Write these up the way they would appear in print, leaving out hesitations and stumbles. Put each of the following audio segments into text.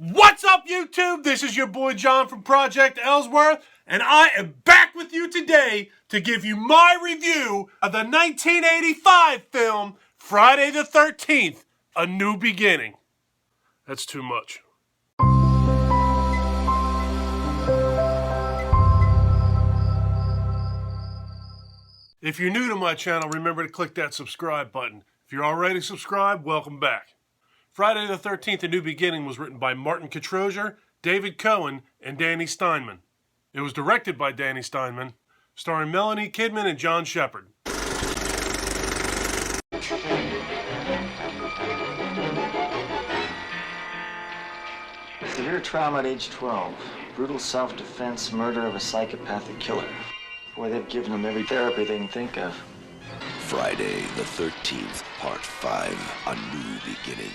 What's up, YouTube? This is your boy John from Project Ellsworth, and I am back with you today to give you my review of the 1985 film Friday the 13th, A New Beginning. That's too much. If you're new to my channel, remember to click that subscribe button. If you're already subscribed, welcome back. Friday the 13th, A New Beginning was written by Martin Kitroger, David Cohen, and Danny Steinmann. It was directed by Danny Steinmann, starring Melanie Kidman and John Shepard. Severe trauma at age 12. Brutal self-defense, murder of a psychopathic killer. Boy, they've given him every therapy they can think of. Friday the 13th, Part 5, A New Beginning.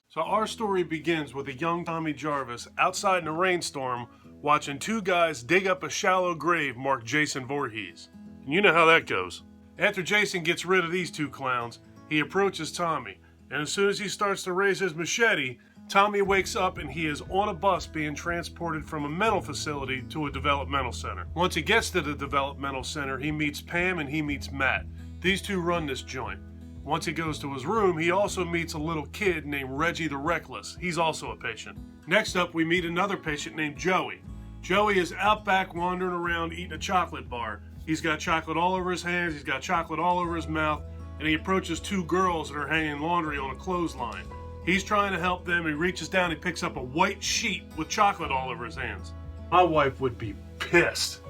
So our story begins with a young Tommy Jarvis outside in a rainstorm watching two guys dig up a shallow grave marked Jason Voorhees. And you know how that goes. After Jason gets rid of these two clowns, he approaches Tommy, and as soon as he starts to raise his machete, Tommy wakes up and he is on a bus being transported from a mental facility to a developmental center. Once he gets to the developmental center, he meets Pam and he meets Matt. These two run this joint. Once he goes to his room, he also meets a little kid named Reggie the Reckless. He's also a patient. Next up, we meet another patient named Joey. Joey is out back wandering around eating a chocolate bar. He's got chocolate all over his hands, he's got chocolate all over his mouth, and he approaches two girls that are hanging laundry on a clothesline. He's trying to help them. He reaches down, he picks up a white sheet with chocolate all over his hands. My wife would be pissed.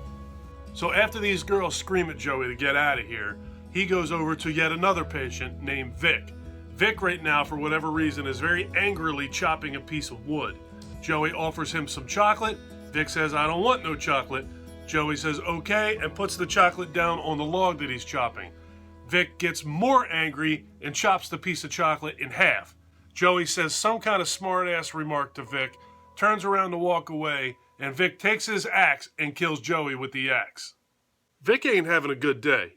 So after these girls scream at Joey to get out of here, he goes over to yet another patient named Vic. Vic right now, for whatever reason, is very angrily chopping a piece of wood. Joey offers him some chocolate. Vic says, "I don't want no chocolate." Joey says, "Okay," and puts the chocolate down on the log that he's chopping. Vic gets more angry and chops the piece of chocolate in half. Joey says some kind of smart-ass remark to Vic, turns around to walk away, and Vic takes his axe and kills Joey with the axe. Vic ain't having a good day.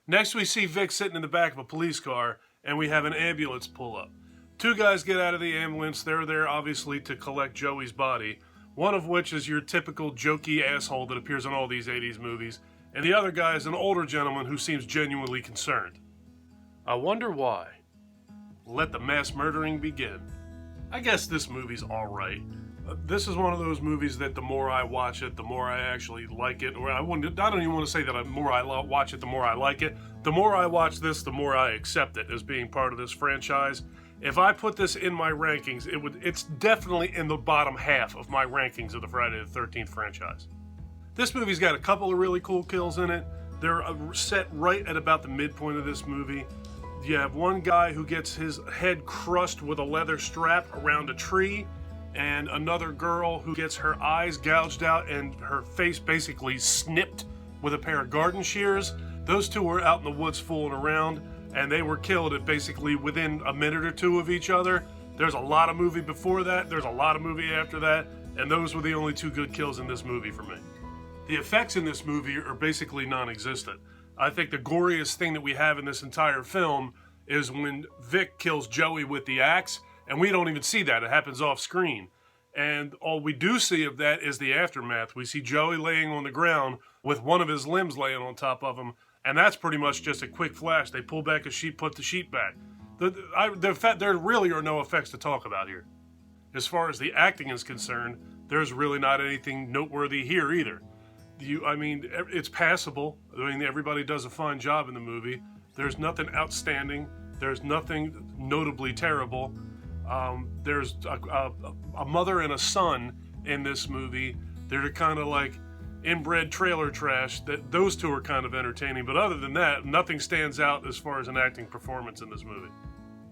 Next we see Vic sitting in the back of a police car, and we have an ambulance pull up. Two guys get out of the ambulance. They're there obviously to collect Joey's body, one of which is your typical jokey asshole that appears in all these 80s movies, and the other guy is an older gentleman who seems genuinely concerned. I wonder why. Let the mass murdering begin. I guess this movie's alright. This is one of those movies that the more I watch it, the more I actually like it. Or I don't even want to say that the more I watch it, the more I like it. The more I watch this, the more I accept it as being part of this franchise. If I put this in my rankings, it's definitely in the bottom half of my rankings of the Friday the 13th franchise. This movie's got a couple of really cool kills in it. They're set right at about the midpoint of this movie. You have one guy who gets his head crushed with a leather strap around a tree, and another girl who gets her eyes gouged out and her face basically snipped with a pair of garden shears. Those two were out in the woods fooling around, and they were killed at basically within a minute or two of each other. There's a lot of movie before that, there's a lot of movie after that, and those were the only two good kills in this movie for me. The effects in this movie are basically non-existent. I think the goriest thing that we have in this entire film is when Vic kills Joey with the axe, and we don't even see that. It happens off screen. And all we do see of that is the aftermath. We see Joey laying on the ground with one of his limbs laying on top of him, and that's pretty much just a quick flash. They pull back a sheet, put the sheet back. There really are no effects to talk about here. As far as the acting is concerned, there's really not anything noteworthy here either. It's passable. Everybody does a fine job in the movie. There's nothing outstanding. There's nothing notably terrible. There's a mother and a son in this movie. They're kind of like inbred trailer trash. Those two are kind of entertaining. But other than that, nothing stands out as far as an acting performance in this movie.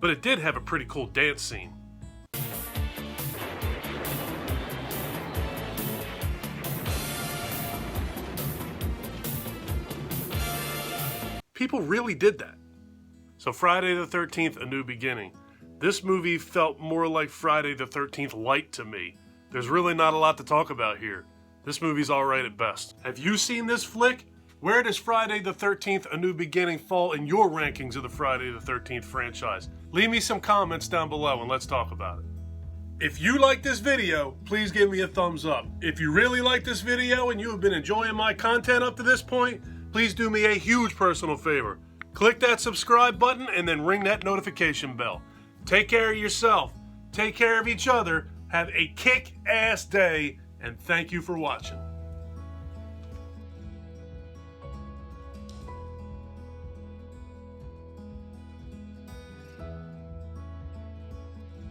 But it did have a pretty cool dance scene. People really did that. So Friday the 13th, A New Beginning. This movie felt more like Friday the 13th Light to me. There's really not a lot to talk about here. This movie's alright at best. Have you seen this flick? Where does Friday the 13th, A New Beginning fall in your rankings of the Friday the 13th franchise? Leave me some comments down below and let's talk about it. If you like this video, please give me a thumbs up. If you really like this video and you have been enjoying my content up to this point, please do me a huge personal favor. Click that subscribe button and then ring that notification bell. Take care of yourself. Take care of each other. Have a kick-ass day, and thank you for watching.